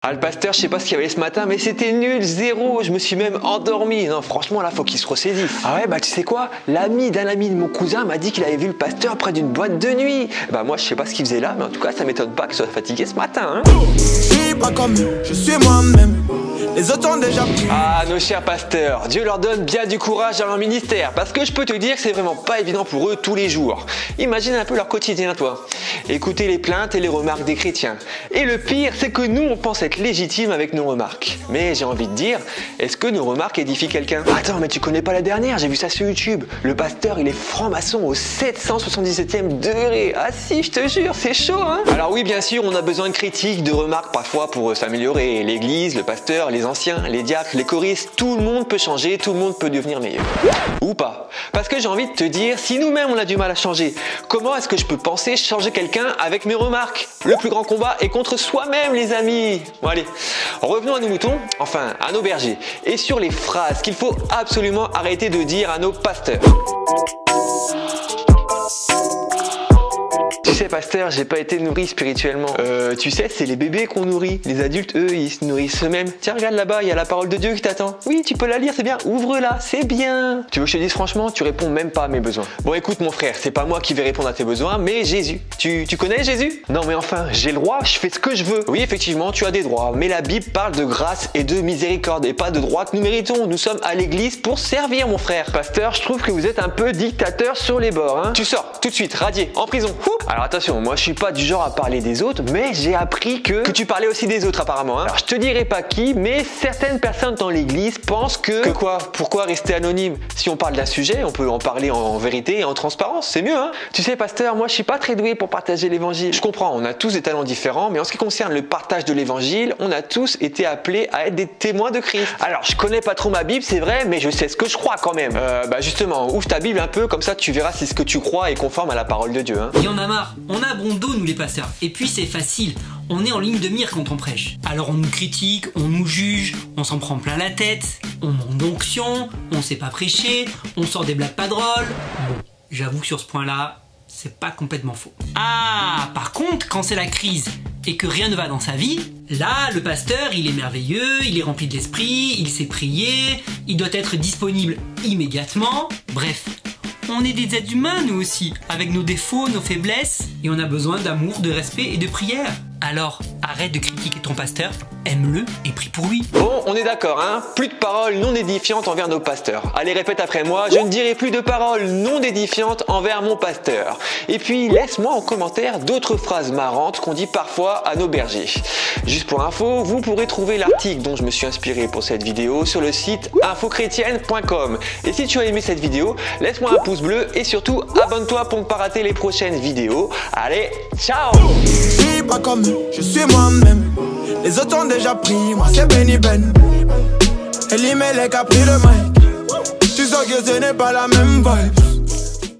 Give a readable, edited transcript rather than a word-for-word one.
Ah, le pasteur, je sais pas ce qu'il y avait ce matin, mais c'était nul, zéro. Je me suis même endormi. Non, franchement, là, faut qu'il se ressaisisse. Ah ouais, bah tu sais quoi? L'ami d'un ami de mon cousin m'a dit qu'il avait vu le pasteur près d'une boîte de nuit. Bah moi, je sais pas ce qu'il faisait là, mais en tout cas, ça m'étonne pas qu'il soit fatigué ce matin. Hein. Je suis pas comme eux, je suis moi-même. Les autres ont déjà pris. Ah, nos chers pasteurs, Dieu leur donne bien du courage dans leur ministère, parce que je peux te dire que c'est vraiment pas évident pour eux tous les jours. Imagine un peu leur quotidien, toi. Écouter les plaintes et les remarques des chrétiens. Et le pire, c'est que nous, on pense être légitime avec nos remarques. Mais j'ai envie de dire, est-ce que nos remarques édifient quelqu'un? Attends, mais tu connais pas la dernière, j'ai vu ça sur YouTube. Le pasteur, il est franc-maçon au 777e degré. Ah si, je te jure, c'est chaud, hein? Alors oui, bien sûr, on a besoin de critiques, de remarques parfois pour s'améliorer. L'église, le pasteur, les anciens, les diacres, les choristes, tout le monde peut changer, tout le monde peut devenir meilleur. Ou pas. Parce que j'ai envie de te dire, si nous-mêmes on a du mal à changer, comment est-ce que je peux penser changer quelqu'un avec mes remarques? Le plus grand combat est contre soi-même, les amis. Bon allez, revenons à nos moutons, enfin à nos bergers, et sur les phrases qu'il faut absolument arrêter de dire à nos pasteurs. Tu sais, pasteur, j'ai pas été nourri spirituellement. Tu sais, c'est les bébés qu'on nourrit. Les adultes, eux, ils se nourrissent eux-mêmes. Tiens, regarde là-bas, il y a la parole de Dieu qui t'attend. Oui, tu peux la lire, c'est bien. Ouvre-la, c'est bien. Tu veux que je te dise franchement, tu réponds même pas à mes besoins. Bon, écoute, mon frère, c'est pas moi qui vais répondre à tes besoins, mais Jésus. Tu connais Jésus? Non, mais enfin, j'ai le droit, je fais ce que je veux. Oui, effectivement, tu as des droits, mais la Bible parle de grâce et de miséricorde et pas de droits que nous méritons. Nous sommes à l'église pour servir, mon frère. Pasteur, je trouve que vous êtes un peu dictateur sur les bords, hein. Tu sors, tout de suite, radié, en prison. Alors attention, moi je suis pas du genre à parler des autres, mais j'ai appris que tu parlais aussi des autres apparemment. Hein. Alors je te dirai pas qui, mais certaines personnes dans l'église pensent que quoi? Pourquoi rester anonyme? Si on parle d'un sujet, on peut en parler en vérité et en transparence, c'est mieux hein. Tu sais pasteur, moi je suis pas très doué pour partager l'évangile. Je comprends, on a tous des talents différents, mais en ce qui concerne le partage de l'évangile, on a tous été appelés à être des témoins de Christ. Alors je connais pas trop ma Bible, c'est vrai, mais je sais ce que je crois quand même. Bah justement, ouvre ta Bible un peu, comme ça tu verras si ce que tu crois est conforme à la parole de Dieu. Hein. Il y en a marre, on a bon dos nous les pasteurs, et puis c'est facile, on est en ligne de mire quand on prêche. Alors on nous critique, on nous juge, on s'en prend plein la tête, on manque d'onction, on sait pas prêcher, on sort des blagues pas drôles. Bon, j'avoue que sur ce point-là, c'est pas complètement faux. Ah, par contre, quand c'est la crise et que rien ne va dans sa vie, là, le pasteur, il est merveilleux, il est rempli de l'esprit, il sait prier, il doit être disponible immédiatement, bref. On est des êtres humains nous aussi, avec nos défauts, nos faiblesses, et on a besoin d'amour, de respect et de prière. Alors, arrête de critiquer ton pasteur, aime-le et prie pour lui. Bon, on est d'accord, hein? Plus de paroles non édifiantes envers nos pasteurs. Allez, répète après moi, je ne dirai plus de paroles non édifiantes envers mon pasteur. Et puis, laisse-moi en commentaire d'autres phrases marrantes qu'on dit parfois à nos bergers. Juste pour info, vous pourrez trouver l'article dont je me suis inspiré pour cette vidéo sur le site infochrétienne.com. Et si tu as aimé cette vidéo, laisse-moi un pouce bleu et surtout, abonne-toi pour ne pas rater les prochaines vidéos. Allez, ciao! Je suis pas comme eux, je suis moi-même. Les autres ont déjà pris, moi c'est Benny Ben. Elie Melek a pris le mic. Tu sens que ce n'est pas la même vibe.